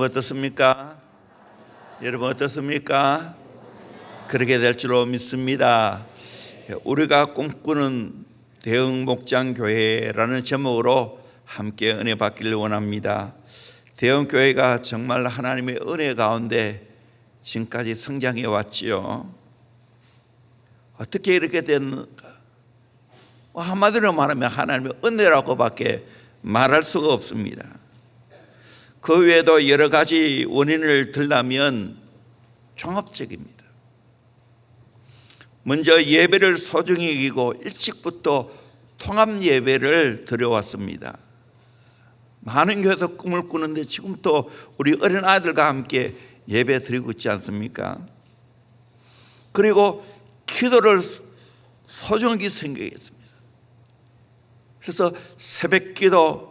어떻습니까? 여러분 어떻습니까? 그렇게 될 줄로 믿습니다. 우리가 꿈꾸는 대흥 목장 교회라는 제목으로 함께 은혜 받기를 원합니다. 대흥 교회가 정말 하나님의 은혜 가운데 지금까지 성장해 왔지요. 어떻게 이렇게 됐는가? 한마디로 말하면 하나님의 은혜라고밖에 말할 수가 없습니다. 그 외에도 여러 가지 원인을 들라면 종합적입니다. 먼저 예배를 소중히 여기고 일찍부터 통합 예배를 드려왔습니다. 많은 교회에서 꿈을 꾸는데 지금부터 우리 어린 아이들과 함께 예배 드리고 있지 않습니까? 그리고 기도를 소중히 생각했습니다. 그래서 새벽 기도,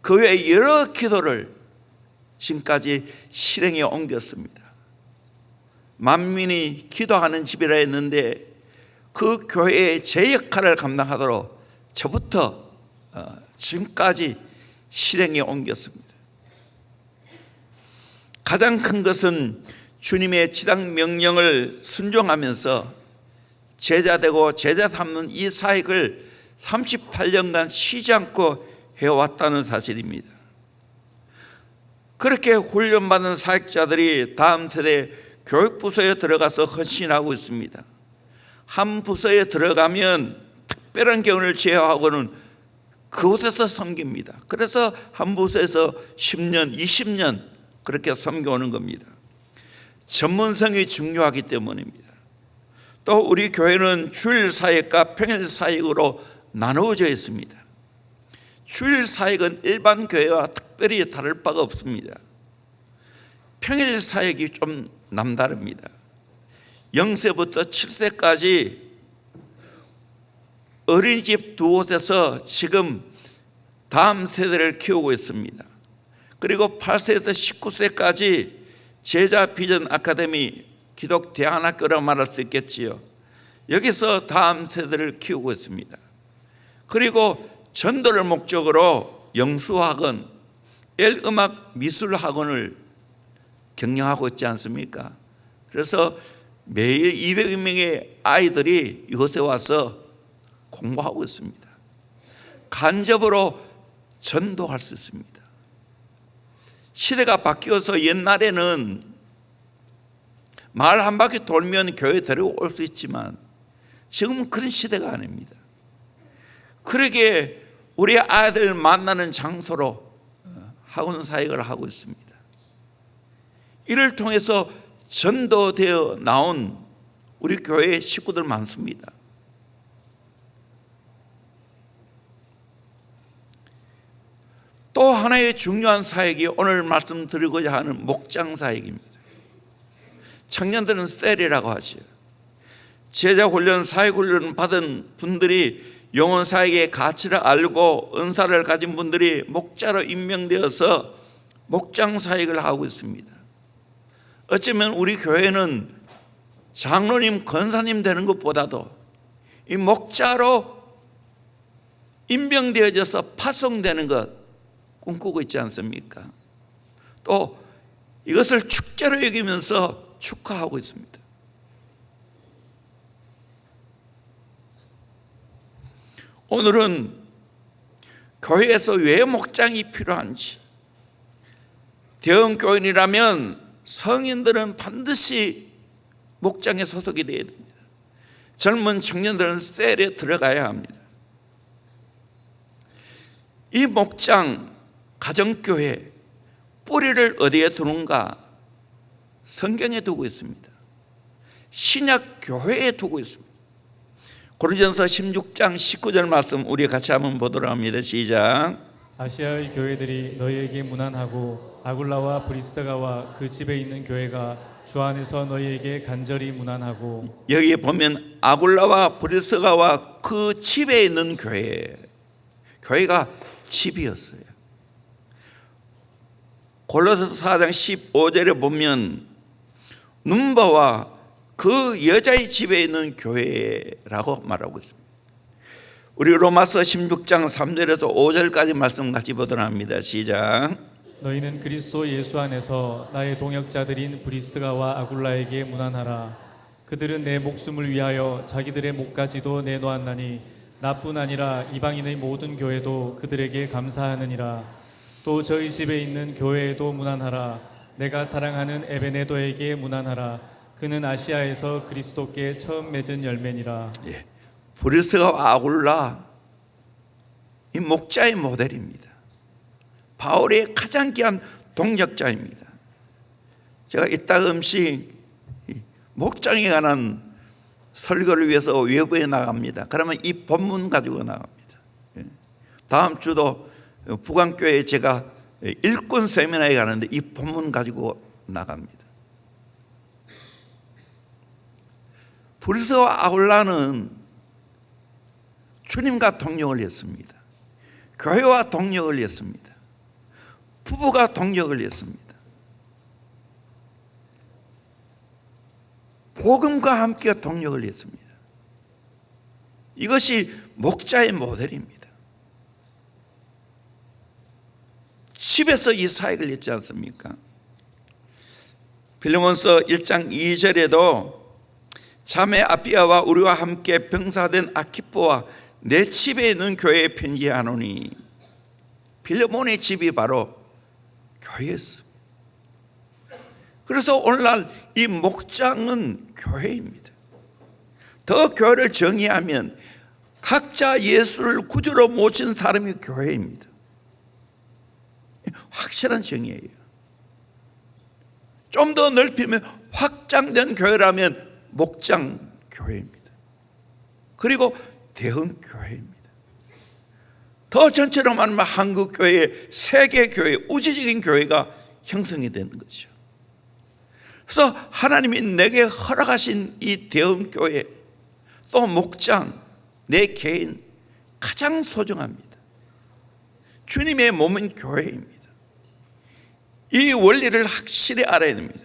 그 외에 여러 기도를 지금까지 실행에 옮겼습니다. 만민이 기도하는 집이라 했는데 그 교회의 제 역할을 감당하도록 저부터 지금까지 실행에 옮겼습니다. 가장 큰 것은 주님의 지당 명령을 순종하면서 제자되고 제자 삼는 이 사역을 38년간 쉬지 않고 해왔다는 사실입니다. 그렇게 훈련받은 사역자들이 다음 세대 교육부서에 들어가서 헌신하고 있습니다. 한 부서에 들어가면 특별한 경우를 제외하고는 그곳에서 섬깁니다. 그래서 한 부서에서 10년, 20년 그렇게 섬겨오는 겁니다. 전문성이 중요하기 때문입니다. 또 우리 교회는 주일 사역과 평일 사역으로 나누어져 있습니다. 주일 사역은 일반 교회와 특별히 다를 바가 없습니다. 평일 사역이 좀 남다릅니다. 0세부터 7세까지 어린이집 두 곳에서 지금 다음 세대를 키우고 있습니다. 그리고 8세에서 19세까지 제자 비전 아카데미 기독 대안학교라고 말할 수 있겠지요. 여기서 다음 세대를 키우고 있습니다. 그리고 전도를 목적으로 영수학원, 일음악 미술학원을 경영하고 있지 않습니까? 그래서 매일 200명의 아이들이 이곳에 와서 공부하고 있습니다. 간접으로 전도할 수 있습니다. 시대가 바뀌어서 옛날에는 마을 한 바퀴 돌면 교회 데리고 올 수 있지만 지금은 그런 시대가 아닙니다. 그러게 우리 아이들 만나는 장소로 학원 사역을 하고 있습니다. 이를 통해서 전도되어 나온 우리 교회 식구들 많습니다. 또 하나의 중요한 사역이 오늘 말씀드리고자 하는 목장 사역입니다. 청년들은 셀이라고 하죠. 제자 훈련, 사역 훈련 받은 분들이 영혼 사역의 가치를 알고 은사를 가진 분들이 목자로 임명되어서 목장 사역을 하고 있습니다. 어쩌면 우리 교회는 장로님, 권사님 되는 것보다도 이 목자로 임명되어져서 파송되는 것 꿈꾸고 있지 않습니까? 또 이것을 축제로 여기면서 축하하고 있습니다. 오늘은 교회에서 왜 목장이 필요한지, 대형교인이라면 성인들은 반드시 목장에 소속이 되어야 됩니다. 젊은 청년들은 셀에 들어가야 합니다. 이 목장, 가정교회 뿌리를 어디에 두는가? 성경에 두고 있습니다. 신약 교회에 두고 있습니다. 고린도전서 16장 19절 말씀 우리 같이 한번 보도록 합니다. 시작. 아시아의 교회들이 너희에게 문안하고 아굴라와 브리스가와 그 집에 있는 교회가 주 안에서 너희에게 간절히 문안하고. 여기에 보면 아굴라와 브리스가와 그 집에 있는 교회가 집이었어요. 골로새서 4장 15절에 보면 눈바와 그 여자의 집에 있는 교회라고 말하고 있습니다. 우리 로마서 16장 3절에서 5절까지 말씀 같이 보도록 합니다. 시작. 너희는 그리스도 예수 안에서 나의 동역자들인 브리스가와 아굴라에게 문안하라. 그들은 내 목숨을 위하여 자기들의 목까지도 내놓았나니 나뿐 아니라 이방인의 모든 교회도 그들에게 감사하느니라. 또 저희 집에 있는 교회에도 문안하라. 내가 사랑하는 에베네도에게 문안하라. 그는 아시아에서 그리스도께 처음 맺은 열매니라. 브리스가와 아굴라, 이 목자의 모델입니다. 바울의 가장 귀한 동역자입니다. 제가 이따금씩 목장에 관한 설교를 위해서 외부에 나갑니다. 그러면 이 본문 가지고 나갑니다. 다음 주도 북한교회에 제가 일꾼 세미나에 가는데 이 본문 가지고 나갑니다. 브리스가와 아굴라는 주님과 동역을 했습니다. 교회와 동역을 했습니다. 부부가 동역을 했습니다. 복음과 함께 동역을 했습니다. 이것이 목자의 모델입니다. 집에서 이 사역을 했지 않습니까? 빌레몬서 1장 2절에도 자매 아비아와 우리와 함께 병사된 아키포와 내 집에 있는 교회에 편지하노니, 빌레몬의 집이 바로 교회였습니다. 그래서 오늘날 이 목장은 교회입니다. 더 교회를 정의하면 각자 예수를 구주로 모신 사람이 교회입니다. 확실한 정의예요. 좀 더 넓히면 확장된 교회라면 목장 교회입니다. 그리고 대형 교회입니다. 더 전체로 말하면 한국교회, 세계교회, 우주적인 교회가 형성이 되는 거죠. 그래서 하나님이 내게 허락하신 이 대형 교회, 또 목장, 내 개인 가장 소중합니다. 주님의 몸은 교회입니다. 이 원리를 확실히 알아야 됩니다.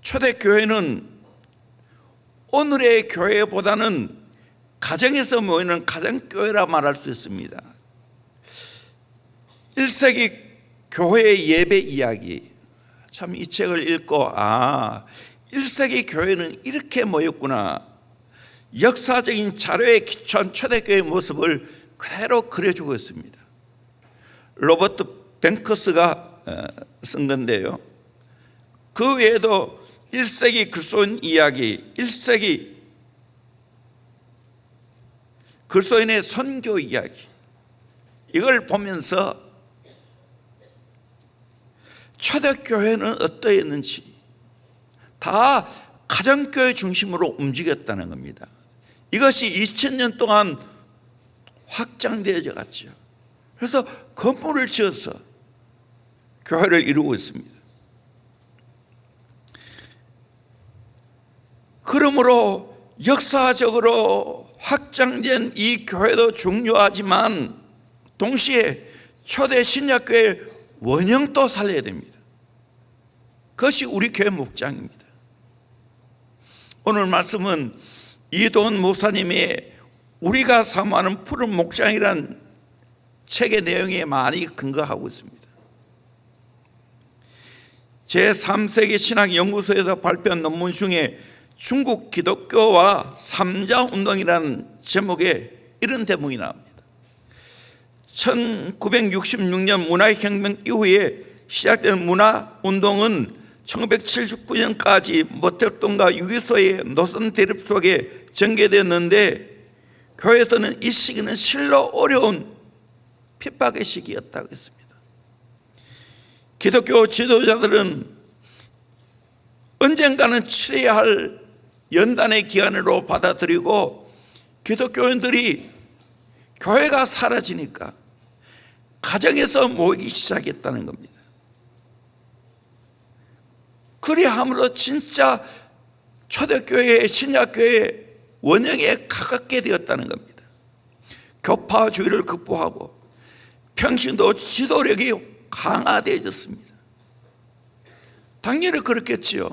초대교회는 오늘의 교회보다는 가정에서 모이는 가정교회라 말할 수 있습니다. 1세기 교회의 예배 이야기, 참 이 책을 읽고 1세기 교회는 이렇게 모였구나, 역사적인 자료에 기초한 초대교회의 모습을 그대로 그려주고 있습니다. 로버트 뱅커스가 쓴 건데요, 그 외에도 1세기 그리스도인 이야기, 1세기 그리스도인의 선교 이야기, 이걸 보면서 초대교회는 어떠했는지 다 가정교회 중심으로 움직였다는 겁니다. 이것이 2000년 동안 확장되어져 갔죠. 그래서 건물을 지어서 교회를 이루고 있습니다. 그러므로 역사적으로 확장된 이 교회도 중요하지만 동시에 초대 신약교회의 원형도 살려야 됩니다. 그것이 우리 교회 목장입니다. 오늘 말씀은 이도훈 목사님의 우리가 사모하는 푸른 목장이란 책의 내용에 많이 근거하고 있습니다. 제3세기 신학연구소에서 발표한 논문 중에 중국 기독교와 삼자운동이라는 제목에 이런 대목이 나옵니다. 1966년 문화혁명 이후에 시작된 문화운동은 1979년까지 모택동과 유기소의 노선 대립 속에 전개되었는데, 교회에서는 이 시기는 실로 어려운 핍박의 시기였다고 했습니다. 기독교 지도자들은 언젠가는 치러야 할 연단의 기간으로 받아들이고, 기독교인들이 교회가 사라지니까 가정에서 모이기 시작했다는 겁니다. 그리함으로 진짜 초대교회, 신약교회의 원형에 가깝게 되었다는 겁니다. 교파주의를 극복하고 평신도 지도력이 강화되어졌습니다. 당연히 그렇겠지요.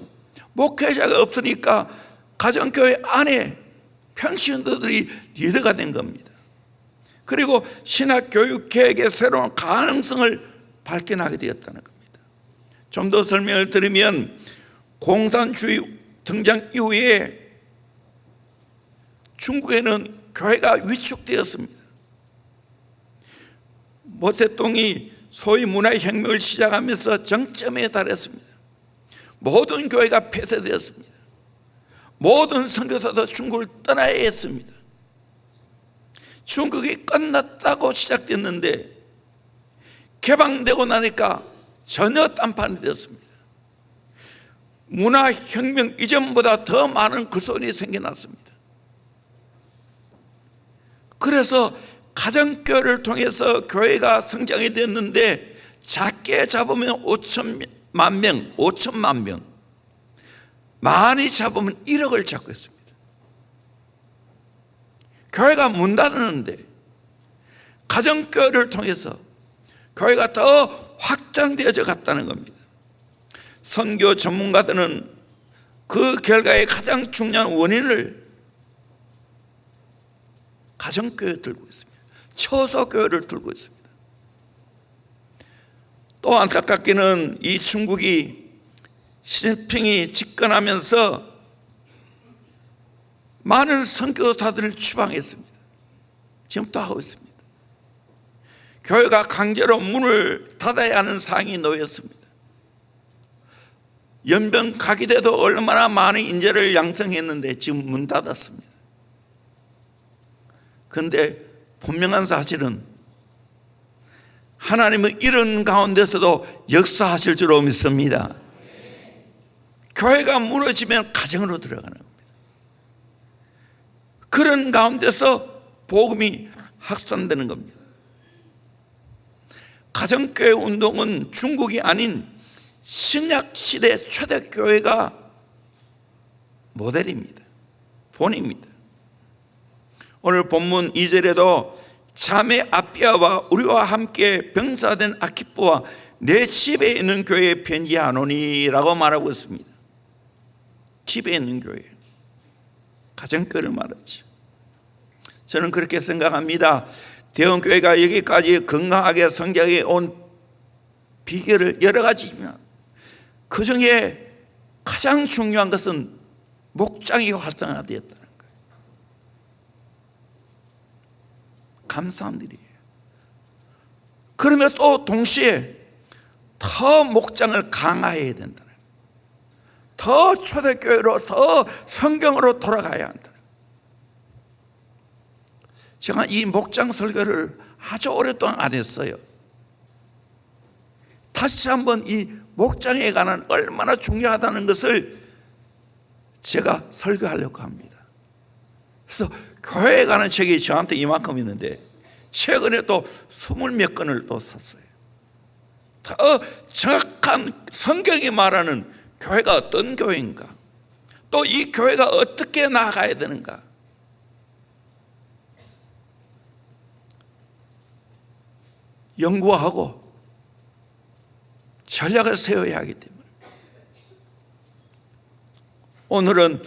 목회자가 없으니까 가정교회 안에 평신도들이 리더가 된 겁니다. 그리고 신학교육 계획의 새로운 가능성을 발견하게 되었다는 겁니다. 좀 더 설명을 드리면 공산주의 등장 이후에 중국에는 교회가 위축되었습니다. 모태똥이 소위 문화혁명을 시작하면서 정점에 달했습니다. 모든 교회가 폐쇄되었습니다. 모든 선교사도 중국을 떠나야 했습니다. 중국이 끝났다고 시작됐는데 개방되고 나니까 전혀 딴판이 되었습니다. 문화혁명 이전보다 더 많은 글손이 생겨났습니다. 그래서 가정교회를 통해서 교회가 성장이 됐는데 작게 잡으면 5천만 명, 5천만 명, 많이 잡으면 1억을 잡고 있습니다. 교회가 문 닫았는데 가정교회를 통해서 교회가 더 확장되어져 갔다는 겁니다. 선교 전문가들은 그 결과의 가장 중요한 원인을 가정교회에 들고 있습니다. 처소교회를 들고 있습니다. 또 안타깝게는 이 중국이 시진핑이 집권하면서 많은 선교사들을 추방했습니다. 지금 또 하고 있습니다. 교회가 강제로 문을 닫아야 하는 상황이 놓였습니다. 연변 가기대도 얼마나 많은 인재를 양성했는데 지금 문 닫았습니다. 그런데 분명한 사실은 하나님은 이런 가운데서도 역사하실 줄로 믿습니다. 교회가 무너지면 가정으로 들어가는 겁니다. 그런 가운데서 복음이 확산되는 겁니다. 가정교회 운동은 중국이 아닌 신약시대 초대교회가 모델입니다. 본입니다. 오늘 본문 2절에도 자매 아피아와 우리와 함께 병사된 아키포와 내 집에 있는 교회에 편지하노니 라고 말하고 있습니다. 집에 있는 교회, 가정교회를 말하죠. 저는 그렇게 생각합니다. 대형교회가 여기까지 건강하게 성장해 온 비결을 여러 가지지만 그 중에 가장 중요한 것은 목장이 활성화되었다는 거예요. 감사한 일이에요. 그러면 또 동시에 더 목장을 강화해야 된다는 거예요. 더 초대교회로, 더 성경으로 돌아가야 한다. 제가 이 목장 설교를 아주 오랫동안 안 했어요. 다시 한번 이 목장에 관한 얼마나 중요하다는 것을 제가 설교하려고 합니다. 그래서 교회에 관한 책이 저한테 이만큼 있는데 최근에 또 20몇 권을 또 샀어요. 더 정확한 성경이 말하는 교회가 어떤 교회인가, 또 이 교회가 어떻게 나아가야 되는가, 연구하고 전략을 세워야 하기 때문에 오늘은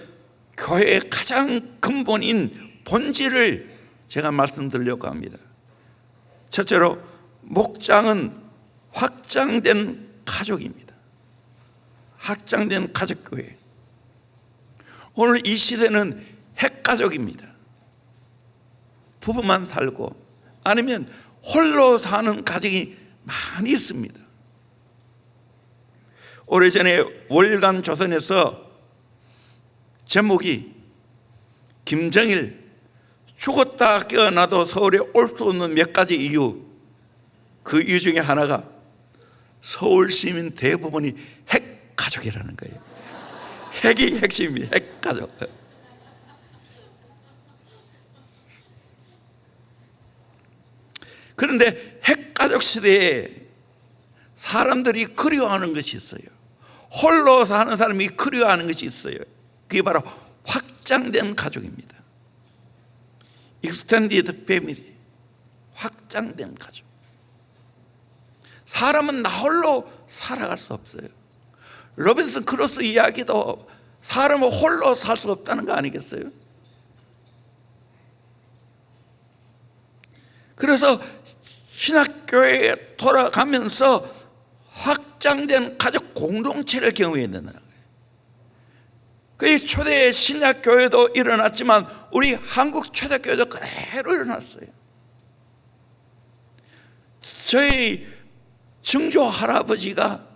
교회의 가장 근본인 본질을 제가 말씀드리려고 합니다. 첫째로 목장은 확장된 가족입니다. 확장된 가족교회. 오늘 이 시대는 핵가족입니다. 부부만 살고 아니면 홀로 사는 가정이 많이 있습니다. 오래전에 월간 조선에서 제목이 김정일 죽었다 깨어나도 서울에 올 수 없는 몇 가지 이유, 그 이유 중에 하나가 서울 시민 대부분이 핵가족이라는 거예요. 핵이 핵심입니다. 핵가족. 그런데 핵가족 시대에 사람들이 그리워하는 것이 있어요. 홀로 사는 사람이 그리워하는 것이 있어요. 그게 바로 확장된 가족입니다. 익스텐디드 패밀리, 확장된 가족. 사람은 나 홀로 살아갈 수 없어요. 로빈슨 크루소 이야기도 사람은 홀로 살 수 없다는 거 아니겠어요? 그래서 신학교에 돌아가면서 확장된 가족 공동체를 경험해야 된다는 거예요. 그 초대 신약교회도 일어났지만 우리 한국 초대교회도 그대로 일어났어요. 저희 증조 할아버지가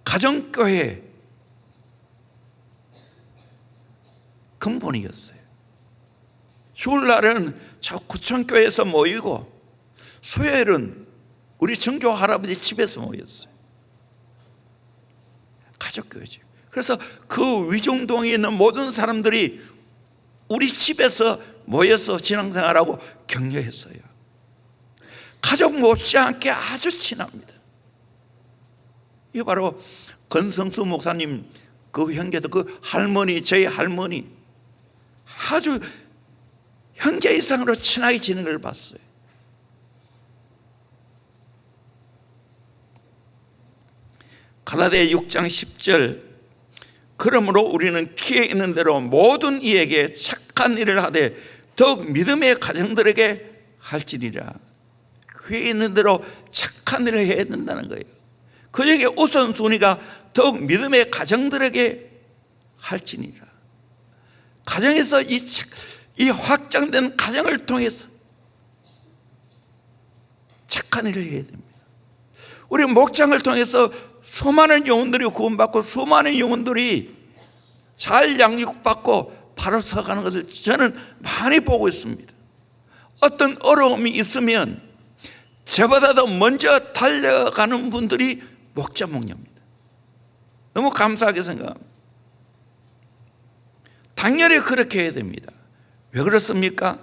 가정교회 근본이었어요. 주일날은 저 구청교회에서 모이고 수요일은 우리 증조 할아버지 집에서 모였어요. 가족교회죠. 그래서 그 위중동에 있는 모든 사람들이 우리 집에서 모여서 신앙생활하고 격려했어요. 가족 못지않게 아주 친합니다. 이거 바로 권성수 목사님 그 형제도 그 할머니, 저희 할머니 아주 형제 이상으로 친하게 지내는 걸 봤어요. 갈라디아 6장 10절 그러므로 우리는 기회 있는 대로 모든 이에게 착한 일을 하되 더욱 믿음의 가정들에게 할지니라. 기회 있는 대로 착한 일을 해야 된다는 거예요. 그에게 우선순위가 더욱 믿음의 가정들에게 할지니라. 가정에서 이 확장된 가정을 통해서 착한 일을 해야 됩니다. 우리 목장을 통해서 수많은 영혼들이 구원받고 수많은 영혼들이 잘 양육받고 바로 서가는 것을 저는 많이 보고 있습니다. 어떤 어려움이 있으면 저보다도 먼저 달려가는 분들이 목자 목녀입니다. 너무 감사하게 생각합니다. 당연히 그렇게 해야 됩니다. 왜 그렇습니까?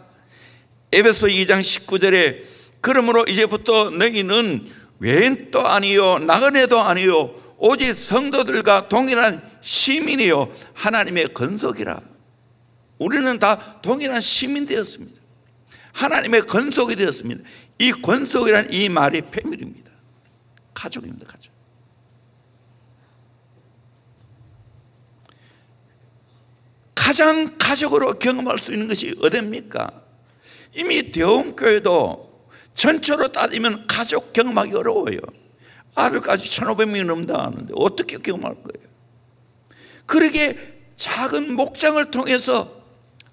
에베소 2장 19절에 그러므로 이제부터 너희는 외인도 아니요 나그네도 아니요 오직 성도들과 동일한 시민이요 하나님의 건속이라. 우리는 다 동일한 시민 되었습니다. 하나님의 건속이 되었습니다. 이 건속이란 이 말이 패밀리입니다. 가족입니다. 가족. 가장 가족으로 경험할 수 있는 것이 어디입니까? 이미 대원교회도 전체로 따지면 가족 경험하기 어려워요. 아들까지 1,500명이 넘다 하는데 어떻게 경험할 거예요? 그러게 작은 목장을 통해서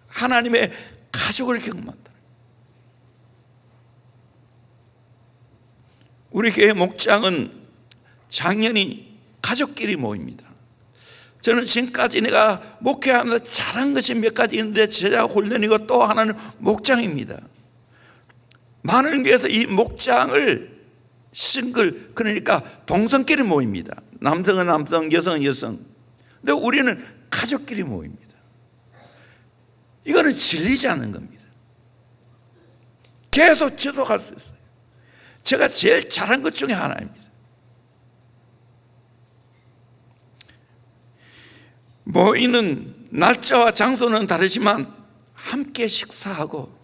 하나님의 가족을 경험한다. 우리 교회 목장은 작년이 가족끼리 모입니다. 저는 지금까지 내가 목회하면서 잘한 것이 몇 가지 있는데 제자 훈련이고 또 하나는 목장입니다. 많은 교회에서 이 목장을 싱글, 그러니까 동성끼리 모입니다. 남성은 남성, 여성은 여성. 근데 우리는 가족끼리 모입니다. 이거는 질리지 않는 겁니다. 계속 지속할 수 있어요. 제가 제일 잘한 것 중에 하나입니다. 모이는 날짜와 장소는 다르지만 함께 식사하고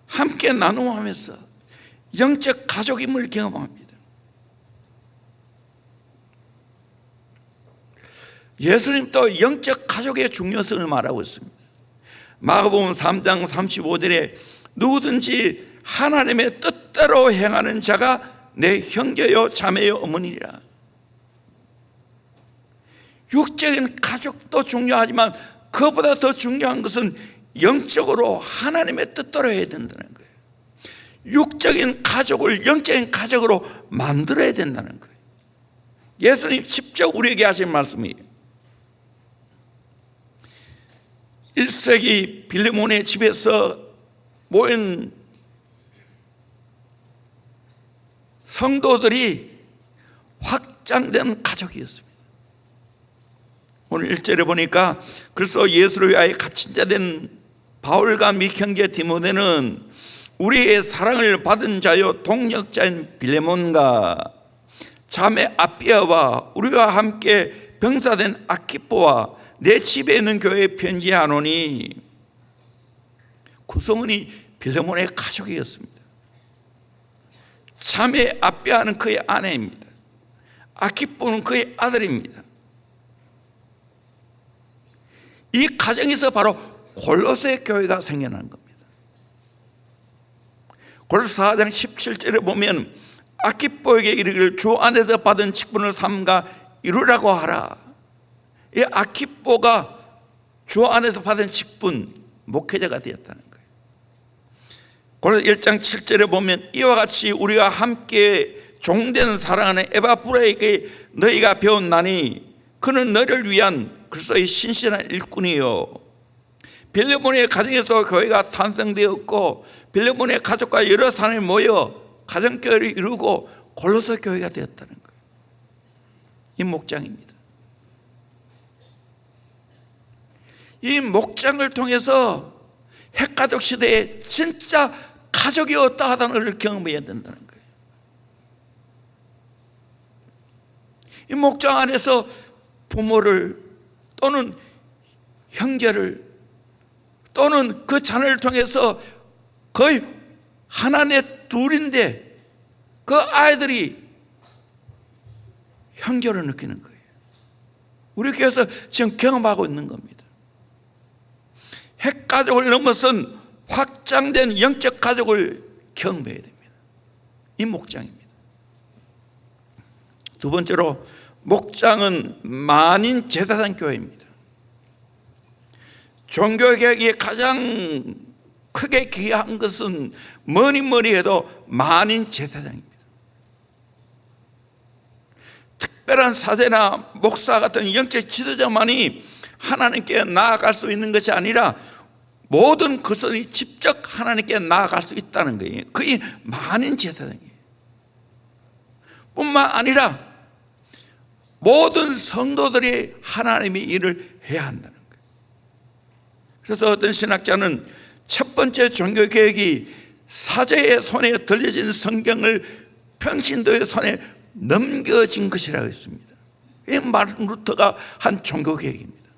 함께 나누어하면서 영적 가족임을 경험합니다. 예수님도 영적 가족의 중요성을 말하고 있습니다. 마가복음 3장 35절에 누구든지 하나님의 뜻대로 행하는 자가 내 형제요 자매요 어머니라. 육적인 가족도 중요하지만 그보다 더 중요한 것은 영적으로 하나님의 뜻대로 해야 된다는 거예요. 육적인 가족을 영적인 가족으로 만들어야 된다는 거예요. 예수님 직접 우리에게 하신 말씀이에요. 1세기 빌레몬의 집에서 모인 성도들이 확장된 가족이었습니다. 오늘 1절에 보니까 그래서 예수를 위하여 갇힌 자 된 바울과 및 형제 디모데는 우리의 사랑을 받은 자요 동역자인 빌레몬과 자매 아피아와 우리와 함께 병사된 아키포와 내 집에 있는 교회에 편지하노니. 구성원이 빌레몬의 가족이었습니다. 자매 아피아는 그의 아내입니다. 아키포는 그의 아들입니다. 이 가정에서 바로 골로새 교회가 생겨난 겁니다. 골로새 4장 17절에 보면 아키포에게 이르기를 주 안에서 받은 직분을 삼가 이루라고 하라. 이 아키포가 주 안에서 받은 직분, 목회자가 되었다는 거예요. 골로새 1장 7절에 보면 이와 같이 우리가 함께 종되는 사랑하는 에바브라에게 너희가 배웠나니 그는 너를 위한 그리스도의 신실한 일꾼이요. 빌레몬의 가정에서 교회가 탄생되었고 빌레몬의 가족과 여러 사람이 모여 가정교회를 이루고 골로새 교회가 되었다는 거예요. 이 목장입니다. 이 목장을 통해서 핵가족 시대에 진짜 가족이 어떠하다는 것을 경험해야 된다는 거예요. 이 목장 안에서 부모를 또는 형제를 또는 그 자녀를 통해서 거의 하나내 둘인데 그 아이들이 형제를 느끼는 거예요. 우리 교회에서 지금 경험하고 있는 겁니다. 핵가족을 넘어선 확장된 영적 가족을 경험해야 됩니다. 이 목장입니다. 두 번째로 목장은 만인 제사장 교회입니다. 종교개혁이 가장 크게 기여한 것은 뭐니 해도 만인 제사장입니다. 특별한 사제나 목사 같은 영적 지도자만이 하나님께 나아갈 수 있는 것이 아니라 모든 그것이 직접 하나님께 나아갈 수 있다는 거예요. 그게 만인 제사장이에요. 뿐만 아니라 모든 성도들이 하나님의 일을 해야 한다는 거예요. 그래서 어떤 신학자는 첫 번째 종교개혁이 사제의 손에 들려진 성경을 평신도의 손에 넘겨진 것이라고 했습니다. 이 마르틴 루터가 한 종교개혁입니다.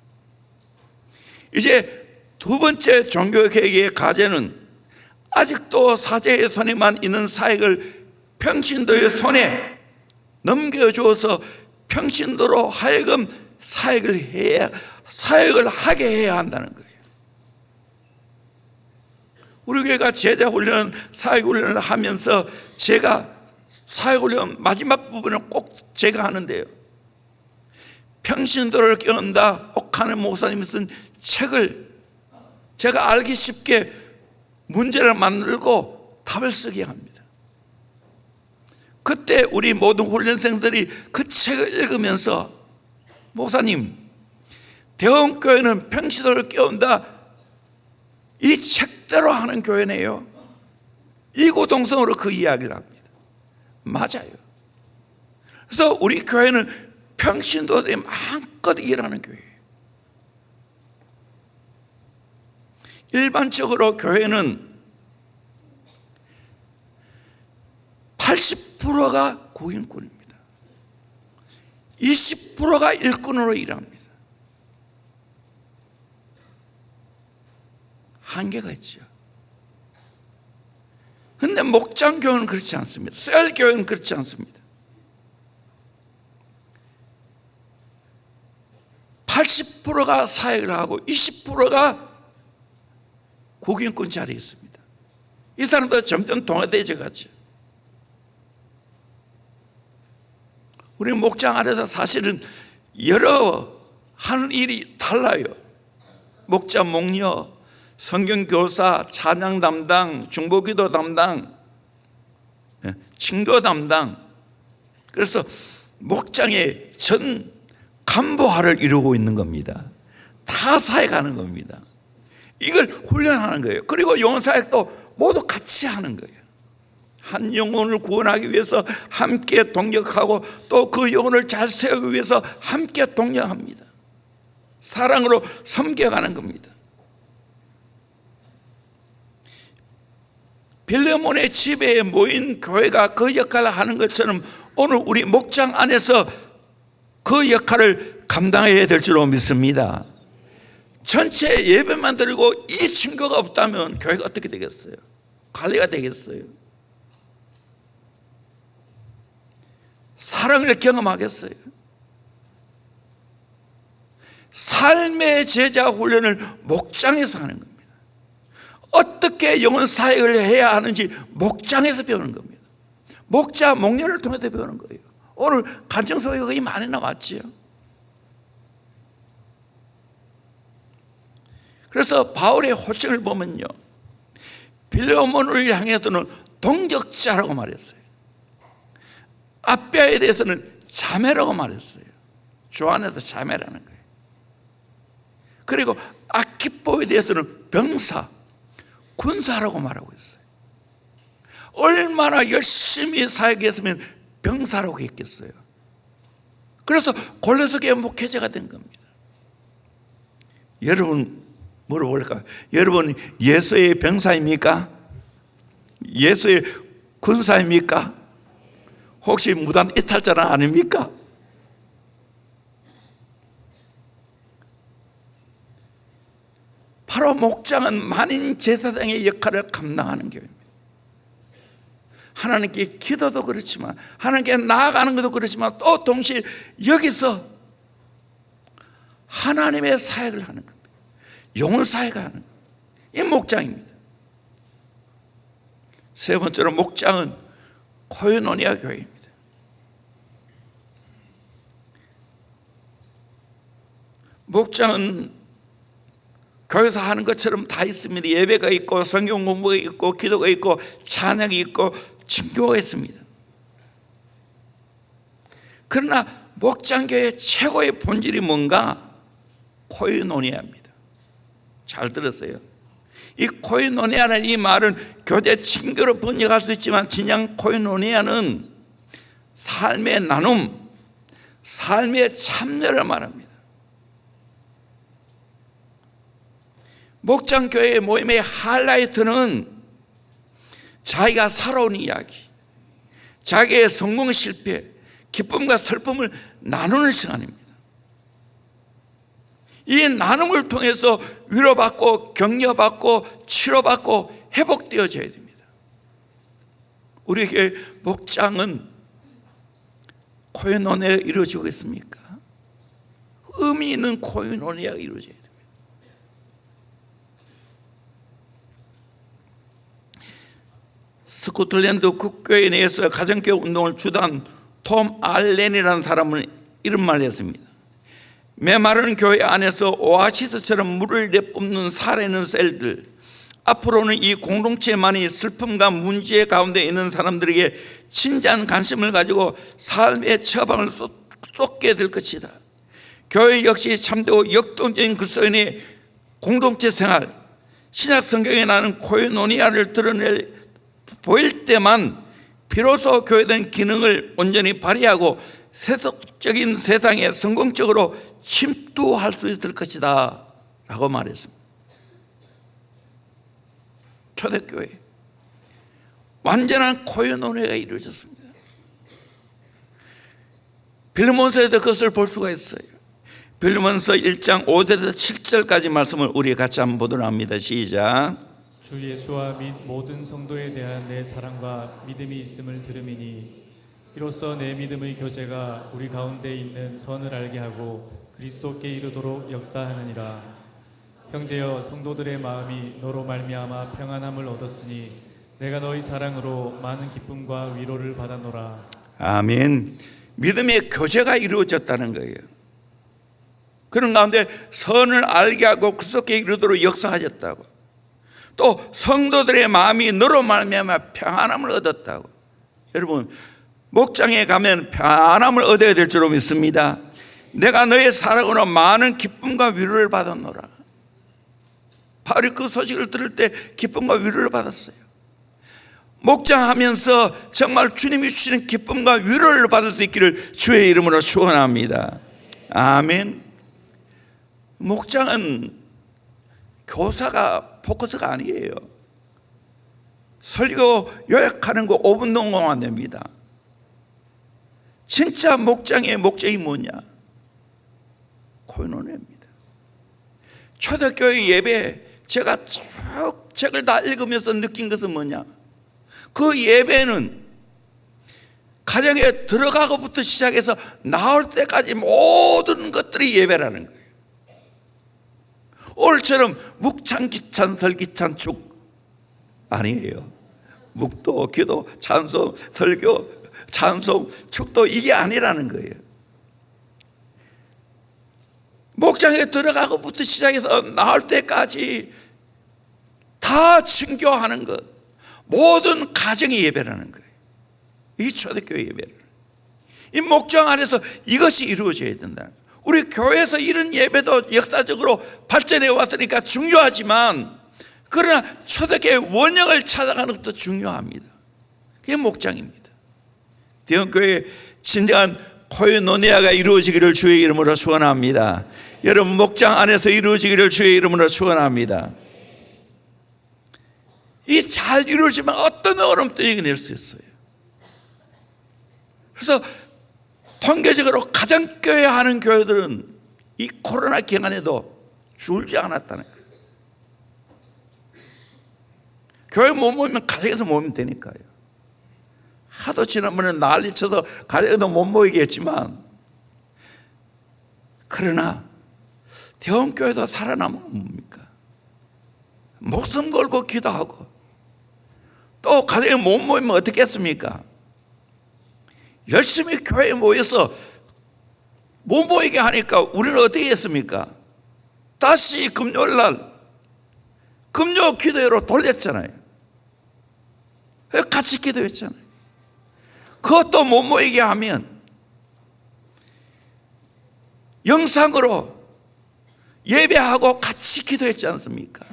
이제 두 번째 종교개혁의 과제는 아직도 사제의 손에만 있는 사역을 평신도의 손에 넘겨주어서 평신도로 하여금 사역을 하게 해야 한다는 거예요. 우리 교회가 제자훈련, 사역훈련을 하면서 제가 사역훈련 마지막 부분은 꼭 제가 하는데요. 평신도를 깨운다 옥하는 목사님이 쓴 책을 제가 알기 쉽게 문제를 만들고 답을 쓰게 합니다. 그때 우리 모든 훈련생들이 그 책을 읽으면서 목사님, 대원교회는 평신도를 깨운다 이 책대로 하는 교회네요. 이고동성으로 그 이야기를 합니다. 맞아요. 그래서 우리 교회는 평신도들이 마음껏 일하는 교회예요. 일반적으로 교회는 80%가 고인꾼입니다. 20%가 일꾼으로 일합니다. 한계가 있죠. 그런데 목장교회는 그렇지 않습니다. 셀교회는 그렇지 않습니다. 80%가 사역을 하고 20%가 고인꾼 자리에 있습니다. 이 사람도 점점 동화되어 가죠. 우리 목장 안에서 사실은 여러 하는 일이 달라요. 목자, 목녀, 성경교사, 찬양 담당, 중보기도 담당, 친교 담당. 그래서 목장의 전 간부화를 이루고 있는 겁니다. 다 사역하는 겁니다. 이걸 훈련하는 거예요. 그리고 영혼사역도 모두 같이 하는 거예요. 한 영혼을 구원하기 위해서 함께 동력하고 또 그 영혼을 잘 세우기 위해서 함께 동력합니다. 사랑으로 섬겨가는 겁니다. 빌레몬의 집에 모인 교회가 그 역할을 하는 것처럼 오늘 우리 목장 안에서 그 역할을 감당해야 될 줄로 믿습니다. 전체 예배만 드리고 이 증거가 없다면 교회가 어떻게 되겠어요? 관리가 되겠어요? 사랑을 경험하겠어요? 삶의 제자 훈련을 목장에서 하는 겁니다. 어떻게 영혼 사역을 해야 하는지 목장에서 배우는 겁니다. 목자, 목련을 통해서 배우는 거예요. 오늘 간증 소리가 거의 많이 나왔지요. 그래서 바울의 호칭을 보면요, 빌레몬을 향해서는 동역자라고 말했어요. 아비아에 대해서는 자매라고 말했어요. 주 안에서 자매라는 거예요. 그리고 아키포에 대해서는 병사, 군사라고 말하고 있어요. 얼마나 열심히 사역했으면 병사라고 했겠어요. 그래서 골로새교회 목회자가 된 겁니다. 여러분 물어볼까요? 여러분 예수의 병사입니까? 예수의 군사입니까? 혹시 무단 이탈자는 아닙니까? 바로 목장은 만인 제사장의 역할을 감당하는 교회입니다. 하나님께 기도도 그렇지만, 하나님께 나아가는 것도 그렇지만, 또 동시에 여기서 하나님의 사역을 하는 겁니다. 영혼 사역을 하는 겁니다. 이 목장입니다. 세 번째로 목장은 코이노니아 교회입니다. 목장은 교회에서 하는 것처럼 다 있습니다. 예배가 있고 성경 공부가 있고 기도가 있고 찬양이 있고 증거가 있습니다. 그러나 목장교회의 최고의 본질이 뭔가? 코이노니아입니다. 잘 들었어요? 이 코이노니아라는 이 말은 교제 친교로 번역할 수 있지만 진양 코이노니아는 삶의 나눔, 삶의 참여를 말합니다. 목장교회의 모임의 하이라이트는 자기가 살아온 이야기, 자기의 성공 실패, 기쁨과 슬픔을 나누는 시간입니다. 이 나눔을 통해서 위로받고 격려받고 치료받고 회복되어져야 됩니다. 우리 교회 목장은 코이노니아가 이루어지고 있습니까? 의미 있는 코이노니아가 이루어져야 됩니다. 스코틀랜드 국교회 내에서 가정교육 운동을 주도한 톰 알렌이라는 사람은 이런 말을 했습니다. 메마른 교회 안에서 오아시스처럼 물을 내뿜는 살아있는 셀들, 앞으로는 이 공동체만이 슬픔과 문제 가운데 있는 사람들에게 진지한 관심을 가지고 삶의 처방을 쏟게 될 것이다. 교회 역시 참되고 역동적인 그리스도인의 공동체 생활, 신약 성경에 나는 코이노니아를 드러낼 보일 때만 비로소 교회된 기능을 온전히 발휘하고 세속적인 세상에 성공적으로 침투할 수 있을 것이다 라고 말했습니다. 초대교회 완전한 코이노니아가 이루어졌습니다. 빌레몬서에도 그것을 볼 수가 있어요. 빌레몬서 1장 5절에서 7절까지 말씀을 우리 같이 한번 보도록 합니다. 시작. 주 예수와 및 모든 성도에 대한 내 사랑과 믿음이 있음을 들음이니 이로써 내 믿음의 교제가 우리 가운데 있는 선을 알게 하고 그리스도께 이르도록 역사하느니라. 형제여, 성도들의 마음이 너로 말미암아 평안함을 얻었으니 내가 너희 사랑으로 많은 기쁨과 위로를 받았노라. 아멘. 믿음의 교제가 이루어졌다는 거예요. 그런 가운데 선을 알게 하고 그리스도께 이르도록 역사하셨다고. 또 성도들의 마음이 너로 말미암아 평안함을 얻었다고. 여러분, 목장에 가면 평안함을 얻어야 될 줄로 믿습니다. 내가 너의 사랑으로 많은 기쁨과 위로를 받았노라. 바울이 그 소식을 들을 때 기쁨과 위로를 받았어요. 목장하면서 정말 주님이 주시는 기쁨과 위로를 받을 수 있기를 주의 이름으로 축원합니다. 아멘. 목장은 교사가 포커스가 아니에요. 설교 요약하는 거 5분 동안 안 됩니다. 진짜 목장의 목적이 뭐냐? 코이노니아입니다. 초대교회 예배, 제가 쭉 책을 다 읽으면서 느낀 것은 뭐냐? 그 예배는 가정에 들어가고부터 시작해서 나올 때까지 모든 것들이 예배라는 거예요. 오늘처럼 묵찬기찬 설기찬 축 아니에요. 묵도 기도 찬송 설교 찬송 축도 이게 아니라는 거예요. 목장에 들어가고부터 시작해서 나올 때까지 다 친교하는 것, 모든 가정의 예배라는 거예요. 이 초대교회 예배를, 이 목장 안에서 이것이 이루어져야 된다. 우리 교회에서 이런 예배도 역사적으로 발전해 왔으니까 중요하지만, 그러나 초대교회 원형을 찾아가는 것도 중요합니다. 그게 목장입니다. 대형교회 진정한 코이노니아가 이루어지기를 주의 이름으로 축원합니다. 여러분, 목장 안에서 이루어지기를 주의 이름으로 축원합니다. 이 잘 이루어지면 어떤 어려움도 이겨낼 수 있어요. 그래서 통계적으로 가정 교회 하는 교회들은 이 코로나 기간에도 줄지 않았다는 거예요. 교회 못 모이면 가정에서 모이면 되니까요. 하도 지난번에 난리 쳐서 가정에도 못 모이게 했지만, 그러나 대원교회도 살아남으면 뭡니까? 목숨 걸고 기도하고, 또 가정에 못 모이면 어떻게 했습니까? 열심히 교회에 모여서 못 모이게 하니까 우리는 어떻게 했습니까? 다시 금요일날 금요 기도회로 돌렸잖아요. 같이 기도했잖아요. 그것도 못 모이게 하면 영상으로 예배하고 같이 기도했지 않습니까?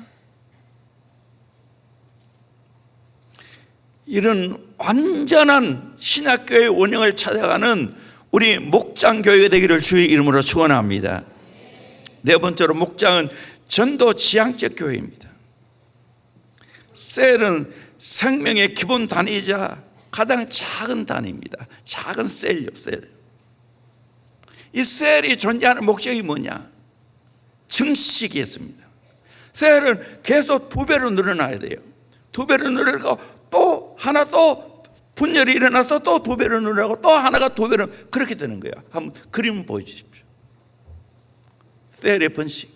이런 완전한 신학교의 원형을 찾아가는 우리 목장교회가 되기를 주의 이름으로 축원합니다. 네 번째로, 목장은 전도 지향적 교회입니다. 셀은 생명의 기본 단위이자 가장 작은 단위입니다. 작은 셀이요, 셀. 이 셀이 존재하는 목적이 뭐냐? 증식이었습니다. 셀은 계속 2배로 늘어나야 돼요. 2배로 늘어나고 또 하나 또 분열이 일어나서 또 2배로 늘어나고 또 하나가 2배로, 그렇게 되는 거예요. 한번 그림 보여주십시오. 셀의 번식.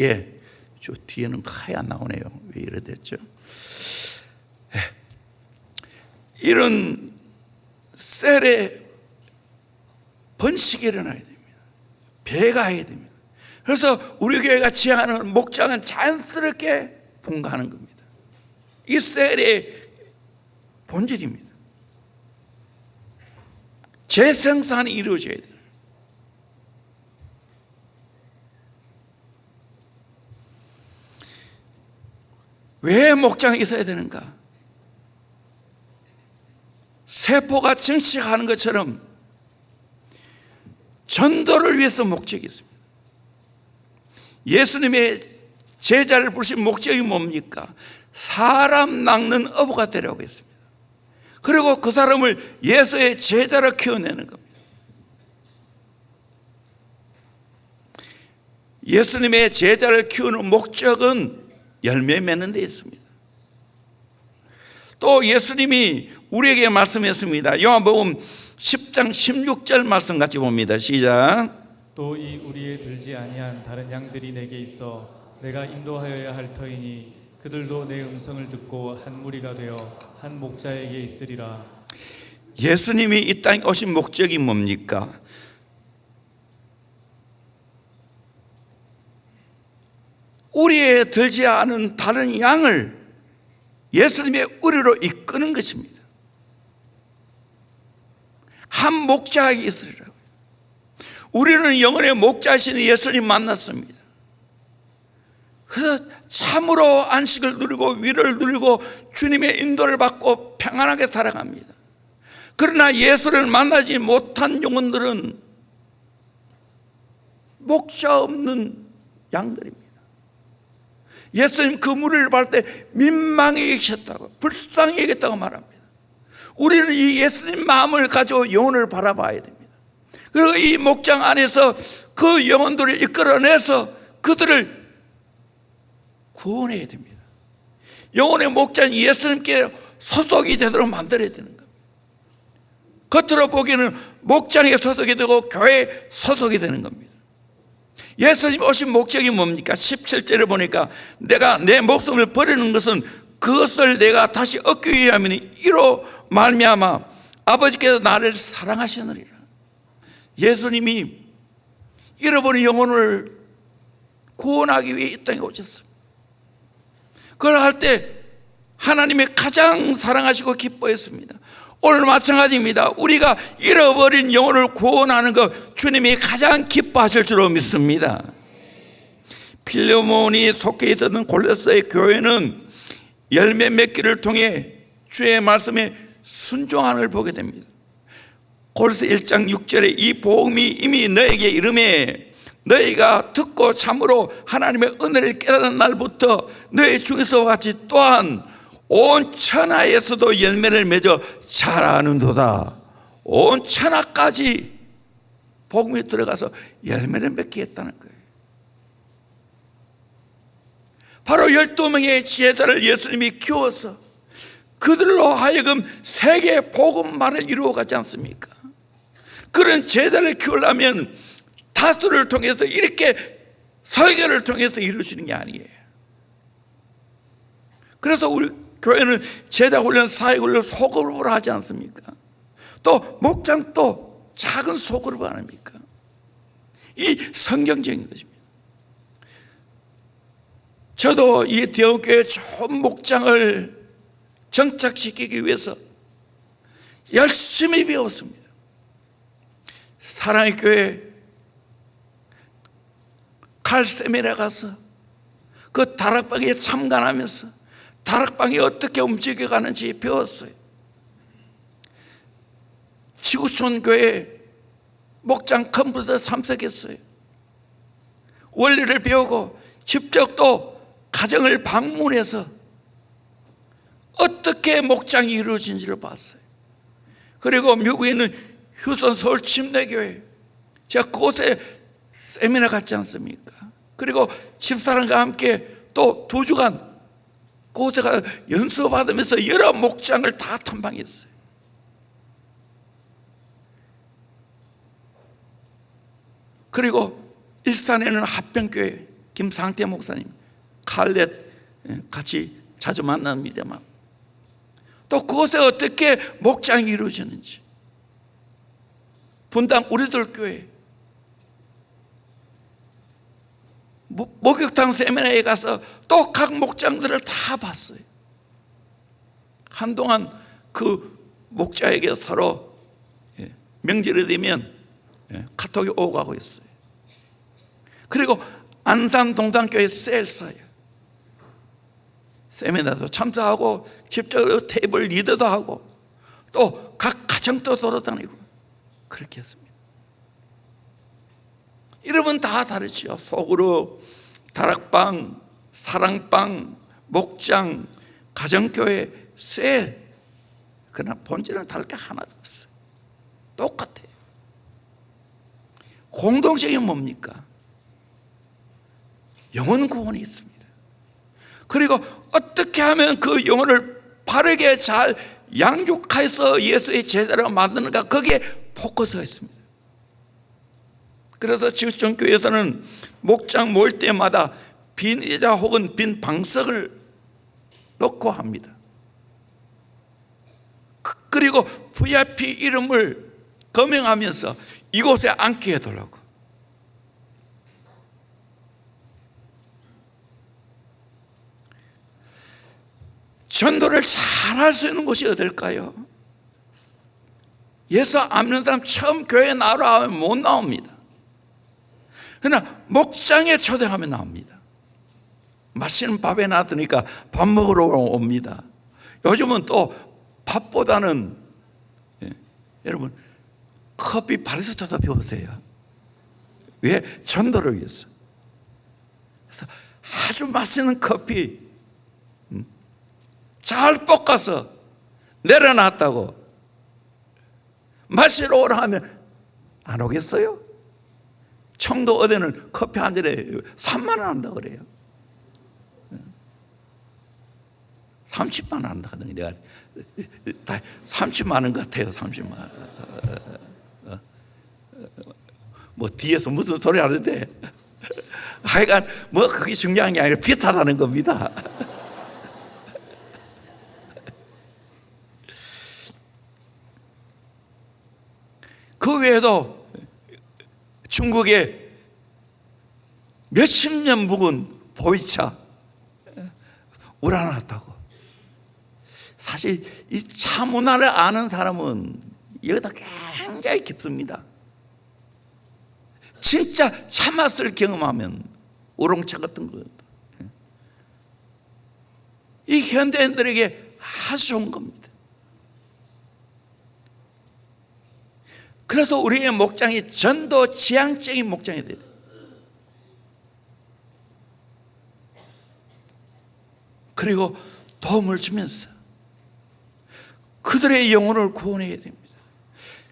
예, 저 뒤에는 하얀 안 나오네요. 왜 이래 됐죠? 예. 이런 셀의 번식이 일어나야 됩니다. 배가해야 됩니다. 그래서 우리 교회가 지향하는 목장은 자연스럽게 분가하는 겁니다. 이 셀의 본질입니다. 재생산이 이루어져야 돼요. 왜 목장이 있어야 되는가? 세포가 증식하는 것처럼 전도를 위해서 목적이 있습니다. 예수님의 제자를 부르신 목적이 뭡니까? 사람 낚는 어부가 되라고 했습니다. 그리고 그 사람을 예수의 제자로 키워내는 겁니다. 예수님의 제자를 키우는 목적은 열매 맺는 데 있습니다. 또 예수님이 우리에게 말씀했습니다. 요한복음 10장 16절 말씀 같이 봅니다. 시작. 또 이 우리에 들지 아니한 다른 양들이 내게 있어 내가 인도하여야 할 터이니 그들도 내 음성을 듣고 한 무리가 되어 한 목자에게 있으리라. 예수님이 이 땅에 오신 목적이 뭡니까? 우리에 들지 않은 다른 양을 예수님의 우리로 이끄는 것입니다. 한 목자에게 있으리라. 우리는 영혼의 목자이신 예수님 만났습니다. 그래서 참으로 안식을 누리고 위를 누리고 주님의 인도를 받고 평안하게 살아갑니다. 그러나 예수를 만나지 못한 영혼들은 목자 없는 양들입니다. 예수님 그 무리를 볼 때 민망히 여기셨다고, 불쌍히 여겼다고 말합니다. 우리는 이 예수님 마음을 가지고 영혼을 바라봐야 됩니다. 그리고 이 목장 안에서 그 영혼들을 이끌어내서 그들을 구원해야 됩니다. 영혼의 목자는 예수님께 소속이 되도록 만들어야 되는 겁니다. 겉으로 보기에는 목장에 소속이 되고 교회에 소속이 되는 겁니다. 예수님 오신 목적이 뭡니까? 17절에 보니까 내가 내 목숨을 버리는 것은 그것을 내가 다시 얻기 위함이니 이로 말미암아 아버지께서 나를 사랑하시느니라. 예수님이 잃어버린 영혼을 구원하기 위해 이 땅에 오셨습니다. 그걸 할 때 하나님이 가장 사랑하시고 기뻐했습니다. 오늘 마찬가지입니다. 우리가 잃어버린 영혼을 구원하는 것 주님이 가장 기뻐하실 줄로 믿습니다. 필레몬이 속해 있던 골로새의 교회는 열매 맺기를 통해 주의 말씀에 순종함을 보게 됩니다. 골로새 1장 6절에 이 복음이 이미 너에게 이르매 너희가 듣고 참으로 하나님의 은혜를 깨달은 날부터 너희 중에서 같이 또한 온 천하에서도 열매를 맺어 자라는도다. 온 천하까지 복음이 들어가서 열매를 맺게 했다는 거예요. 바로 12명의 제자를 예수님이 키워서 그들로 하여금 세계 복음만을 이루어가지 않습니까? 그런 제자를 키우려면 다수를 통해서 이렇게 설교를 통해서 이루시는 게 아니에요. 그래서 우리 교회는 제자훈련, 사역훈련 소그룹으로 하지 않습니까? 또 목장도 작은 소그룹 아닙니까? 이 성경적인 것입니다. 저도 이 대형교회 좋은 목장을 정착시키기 위해서 열심히 배웠습니다. 사랑의 교회 칼세미나에 가서 그 다락방에 참관하면서 다락방이 어떻게 움직여가는지 배웠어요. 지구촌 교회 목장 컴퓨터 참석했어요. 원리를 배우고 직접 또 가정을 방문해서 어떻게 목장이 이루어진지를 봤어요. 그리고 미국에 있는 휴스턴 서울 침례교회, 제가 그곳에 세미나 갔지 않습니까? 그리고 집사람과 함께 또 2주간 그곳에 가서 연수받으면서 여러 목장을 다 탐방했어요. 그리고 일산에는 합병교회 김상태 목사님, 칼렛 같이 자주 만납니다만 또 그곳에 어떻게 목장이 이루어지는지, 분당 우리들 교회 목욕탕 세미나에 가서 또 각 목장들을 다 봤어요. 한동안 그 목자에게 서로 명절이 되면 카톡이 오고 가고 있어요. 그리고 안산 동산교회 셀사예요. 세미나도 참석하고 직접적으로 테이블 리더도 하고 또 각 가정도 돌아다니고 그렇게 했습니다. 이름은 다 다르지요. 소그룹, 다락방, 사랑방, 목장, 가정교회, 셀. 그러나 본질은 다를 게 하나도 없어요. 똑같아요. 공동적인 뭡니까? 영혼 구원이 있습니다. 그리고 어떻게 하면 그 영혼을 바르게 잘 양육해서 예수의 제자로 만드는가, 거기에 포커스가 있습니다. 그래서 지구촌 교회에서는 목장 모일 때마다 빈 의자 혹은 빈 방석을 놓고 합니다. 그리고 VIP 이름을 거명하면서 이곳에 앉게 해달라고. 전도를 잘할 수 있는 곳이 어딜까요? 예수 안 믿는 사람 처음 교회에 나오라 하면 못 나옵니다. 그러나 목장에 초대하면 나옵니다. 맛있는 밥에 놔두니까 밥 먹으러 옵니다. 요즘은 또 밥보다는 여러분 커피 바리스타도 배우세요. 왜? 전도를 위해서. 그래서 아주 맛있는 커피 잘 볶아서 내려놨다고 마시러 오라 하면 안 오겠어요? 청도 어디는 커피 한 잔에 3만 원 한다고 그래요. 30만 원 한다거든요. 내가 다 30만 원 같아요. 30만 원. 뭐 뒤에서 무슨 소리 하는데 하여간 뭐 그게 중요한 게 아니라 비슷하다는 겁니다. 그 외에도 중국에 몇십 년 묵은 보이차 우러났다고. 사실 이 차 문화를 아는 사람은 여기다 굉장히 깊습니다. 진짜 차 맛을 경험하면 우롱차 같은 거. 이 현대인들에게 아주 좋은 겁니다. 그래서 우리의 목장이 전도 지향적인 목장이 돼야 돼요. 그리고 도움을 주면서 그들의 영혼을 구원해야 됩니다.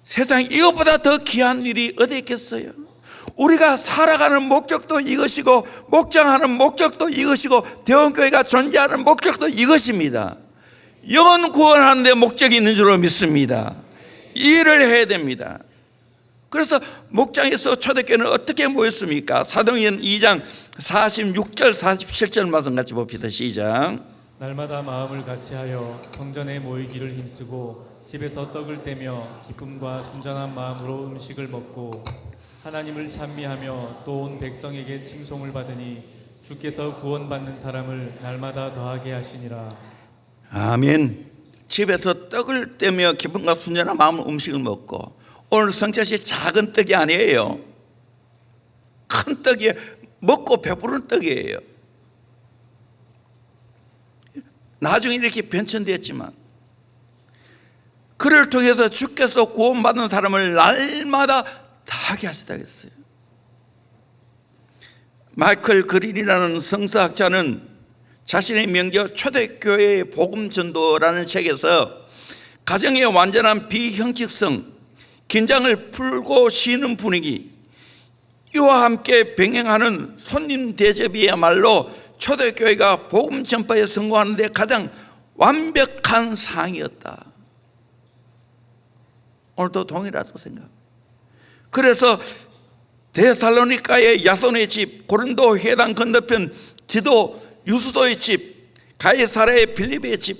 세상에 이것보다 더 귀한 일이 어디 있겠어요? 우리가 살아가는 목적도 이것이고 목장하는 목적도 이것이고 대원교회가 존재하는 목적도 이것입니다. 영혼 구원하는 데 목적이 있는 줄로 믿습니다. 이 일을 해야 됩니다. 그래서 목장에서 초대교회는 어떻게 모였습니까? 사도행전 2장 46절 47절 말씀 같이 봅시다. 시작. 날마다 마음을 같이하여 성전에 모이기를 힘쓰고 집에서 떡을 떼며 기쁨과 순전한 마음으로 음식을 먹고 하나님을 찬미하며 또 온 백성에게 칭송을 받으니 주께서 구원받는 사람을 날마다 더하게 하시니라. 아멘. 집에서 떡을 떼며 기쁨과 순전한 마음으로 음식을 먹고, 오늘 성찬식 작은 떡이 아니에요. 큰 떡이에요. 먹고 배부른 떡이에요. 나중에 이렇게 변천되었지만 그를 통해서 주께서 구원받는 사람을 날마다 다하게 하시다고 했어요. 마이클 그린이라는 성서학자는 자신의 명저 초대교회의 복음전도라는 책에서 가정의 완전한 비형식성, 긴장을 풀고 쉬는 분위기, 이와 함께 병행하는 손님 대접이야말로 초대교회가 복음 전파에 성공하는 데 가장 완벽한 상이었다. 오늘도 동일하다고 생각합니다. 그래서 데살로니가의 야손의 집, 고린도 회당 건너편 디도 유스도의 집, 가이사라의 빌립의 집,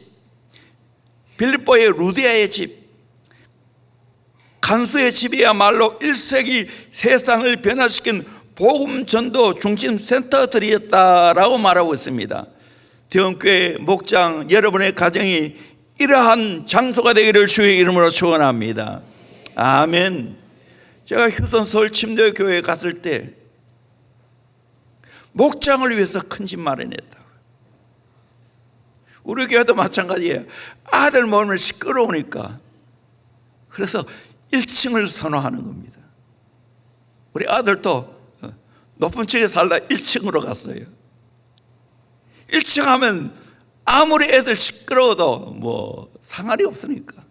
빌립보의 루디아의 집, 간수의 집이야말로 1세기 세상을 변화시킨 복음 전도 중심 센터들이었다라고 말하고 있습니다. 대원교회 목장 여러분의 가정이 이러한 장소가 되기를 주의 이름으로 축원합니다. 아멘. 제가 휴전 서울 침례교회에 갔을 때 목장을 위해서 큰 집 마련했다고. 우리 교회도 마찬가지예요. 아들 모으면 시끄러우니까 그래서 1층을 선호하는 겁니다. 우리 아들도 높은 층에 살다 1층으로 갔어요. 1층 하면 아무리 애들 시끄러워도 뭐 상관이 없으니까.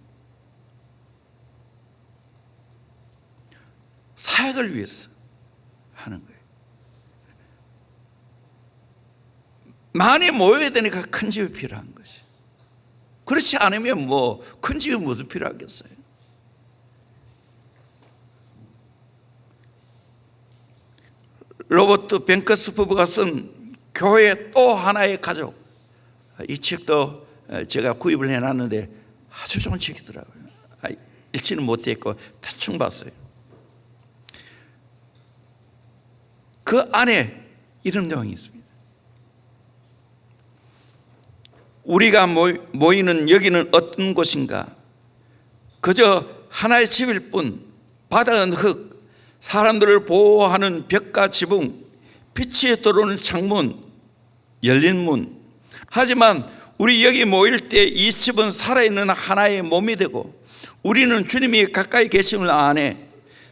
사역을 위해서 하는 거예요. 많이 모여야 되니까 큰 집이 필요한 것이. 그렇지 않으면 뭐 큰 집이 무슨 필요하겠어요. 로버트 뱅커스 부부가 쓴 교회 또 하나의 가족, 이 책도 제가 구입을 해놨는데 아주 좋은 책이더라고요. 읽지는 못했고 대충 봤어요. 그 안에 이런 내용이 있습니다. 우리가 모이는 여기는 어떤 곳인가? 그저 하나의 집일 뿐, 바닥은 흙, 사람들을 보호하는 벽과 지붕, 빛이 들어오는 창문, 열린 문. 하지만 우리 여기 모일 때 이 집은 살아있는 하나의 몸이 되고 우리는 주님이 가까이 계심을 아네.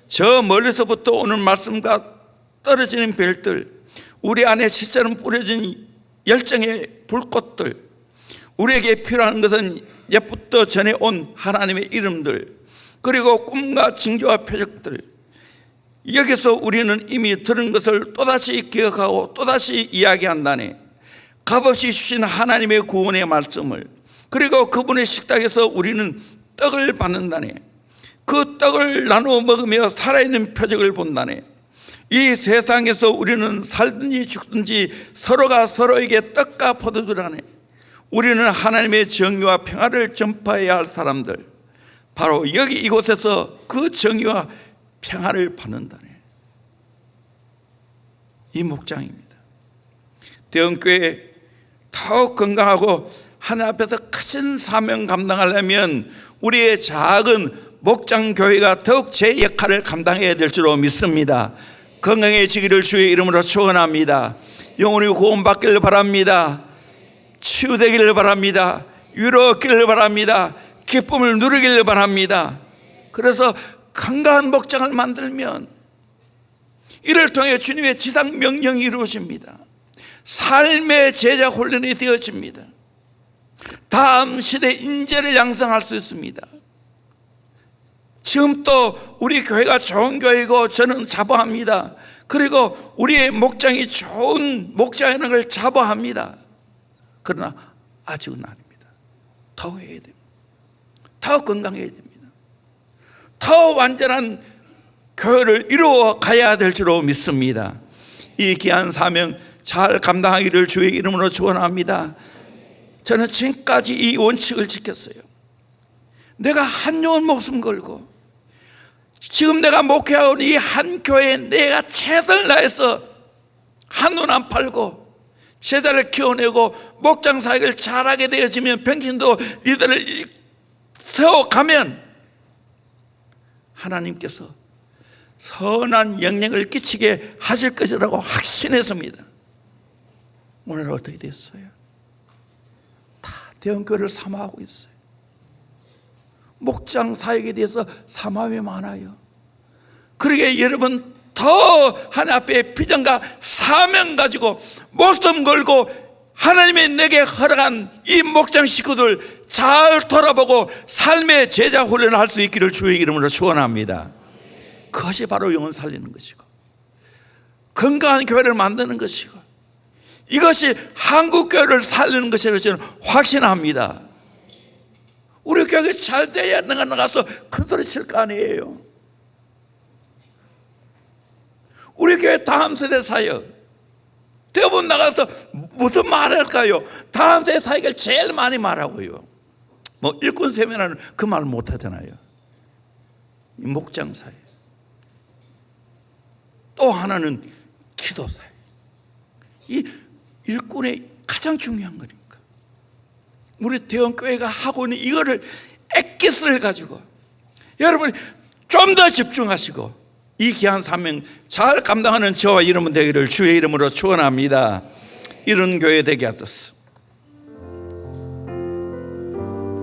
저 멀리서부터 오는 말씀과 떨어지는 별들, 우리 안에 시처럼 뿌려진 열정의 불꽃들, 우리에게 필요한 것은 옛부터 전해온 하나님의 이름들, 그리고 꿈과 징조와 표적들. 여기서 우리는 이미 들은 것을 또다시 기억하고 또다시 이야기한다네. 값없이 주신 하나님의 구원의 말씀을, 그리고 그분의 식탁에서 우리는 떡을 받는다네. 그 떡을 나누어 먹으며 살아있는 표적을 본다네. 이 세상에서 우리는 살든지 죽든지 서로가 서로에게 떡과 포도주라네. 우리는 하나님의 정의와 평화를 전파해야 할 사람들, 바로 여기 이곳에서 그 정의와 평화를 받는다네. 이 목장입니다. 대형교회 더욱 건강하고 하나님 앞에서 크신 사명 감당하려면 우리의 작은 목장교회가 더욱 제 역할을 감당해야 될 줄로 믿습니다. 건강해지기를 주의 이름으로 축원합니다. 영혼이 구원받기를 바랍니다. 치유되기를 바랍니다. 위로 얻기를 바랍니다. 기쁨을 누리기를 바랍니다. 그래서 건강한 목장을 만들면 이를 통해 주님의 지상 명령이 이루어집니다. 삶의 제자 훈련이 되어집니다. 다음 시대 인재를 양성할 수 있습니다. 지금 또 우리 교회가 좋은 교회이고 저는 자부합니다. 그리고 우리의 목장이 좋은 목장이라는 걸 자부합니다. 그러나 아직은 아닙니다. 더 해야 됩니다. 더 건강해야 됩니다. 더 완전한 교회를 이루어 가야 될 줄로 믿습니다. 이 귀한 사명 잘 감당하기를 주의 이름으로 축원합니다. 저는 지금까지 이 원칙을 지켰어요. 내가 한 영혼 목숨 걸고 지금 내가 목회하고 이 한 교회에 내가 최선을 다해서 한눈 안 팔고 제자를 키워내고 목장 사역을 잘하게 되어지면 평신도 이들을 세워가면 하나님께서 선한 영향을 끼치게 하실 것이라고 확신했습니다. 오늘 어떻게 됐어요? 다 대형교회를 사모하고 있어요. 목장 사역에 대해서 사모함이 많아요. 그러기에 여러분 더 하나님 앞에 비전과 사명 가지고 목숨 걸고 하나님이 내게 허락한 이 목장 식구들 잘 돌아보고 삶의 제자 훈련을 할 수 있기를 주의 이름으로 축원합니다. 그것이 바로 영혼 살리는 것이고 건강한 교회를 만드는 것이고 이것이 한국 교회를 살리는 것이라고 저는 확신합니다. 우리 교회가 잘 돼야 내가 나가서 큰 소리 칠 거 아니에요. 우리 교회 다음 세대 사역 대부분 나가서 무슨 말을 할까요? 다음 세대 사역을 제일 많이 말하고요. 뭐 일꾼 세미나는 그 말 못하잖아요. 목장 사역. 또 하나는 기도 사역. 이 일꾼의 가장 중요한 거니까 우리 대형교회가 하고 있는 이거를 액기스를 가지고 여러분이 좀 더 집중하시고 이 귀한 사명 잘 감당하는 저와 여러분 되기를 주의 이름으로 축원합니다. 이런 교회 되게 하소서.